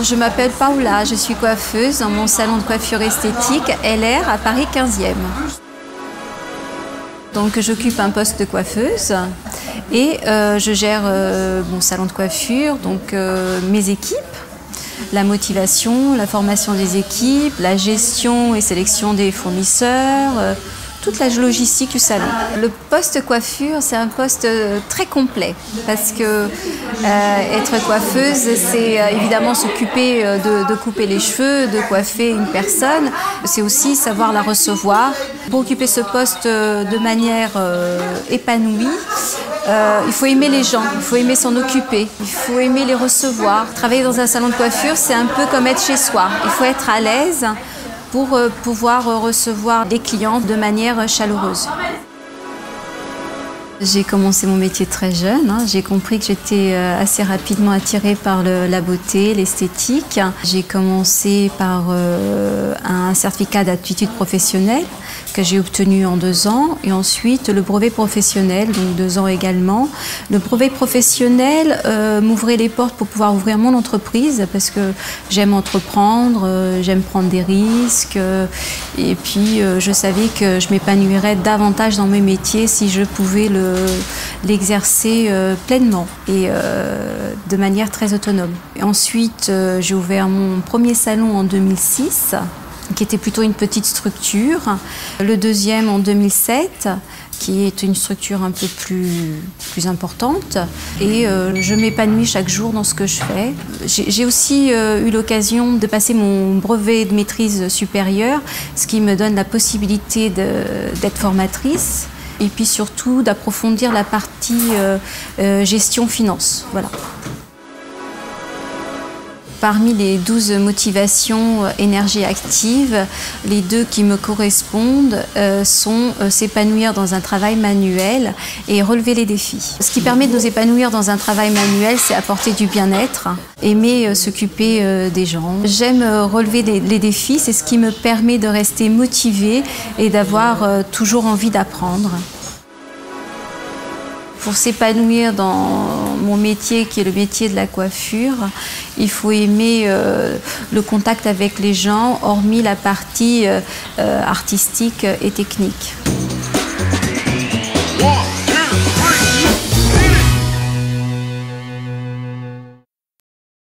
je m'appelle Paola, je suis coiffeuse dans mon salon de coiffure esthétique LR à Paris 15e. Donc j'occupe un poste de coiffeuse et je gère mon salon de coiffure, donc mes équipes, la motivation, la formation des équipes, la gestion et sélection des fournisseurs, toute la logistique du salon. Le poste coiffure, c'est un poste très complet parce que être coiffeuse, c'est évidemment s'occuper de couper les cheveux, de coiffer une personne. C'est aussi savoir la recevoir. Pour occuper ce poste de manière épanouie, il faut aimer les gens, il faut aimer s'en occuper, il faut aimer les recevoir. Travailler dans un salon de coiffure, c'est un peu comme être chez soi. Il faut être à l'aise pour pouvoir recevoir des clients de manière chaleureuse. J'ai commencé mon métier très jeune. J'ai compris que j'étais assez rapidement attirée par la beauté, l'esthétique. J'ai commencé par un certificat d'aptitude professionnelle que j'ai obtenu en 2 ans et ensuite le brevet professionnel, donc 2 ans également. Le brevet professionnel m'ouvrait les portes pour pouvoir ouvrir mon entreprise parce que j'aime entreprendre, j'aime prendre des risques et puis je savais que je m'épanouirais davantage dans mes métiers si je pouvais l'exercer pleinement et de manière très autonome. Et ensuite, j'ai ouvert mon premier salon en 2006, qui était plutôt une petite structure. Le deuxième en 2007, qui est une structure un peu plus importante. Et je m'épanouis chaque jour dans ce que je fais. J'ai aussi eu l'occasion de passer mon brevet de maîtrise supérieure, ce qui me donne la possibilité d'être formatrice. Et puis surtout d'approfondir la partie gestion-finance. Voilà. Parmi les 12 motivations énergie active, les 2 qui me correspondent sont s'épanouir dans un travail manuel et relever les défis. Ce qui permet de nous épanouir dans un travail manuel, c'est apporter du bien-être, aimer s'occuper des gens. J'aime relever les défis, c'est ce qui me permet de rester motivée et d'avoir toujours envie d'apprendre. Pour s'épanouir dans mon métier, qui est le métier de la coiffure, il faut aimer le contact avec les gens, hormis la partie artistique et technique.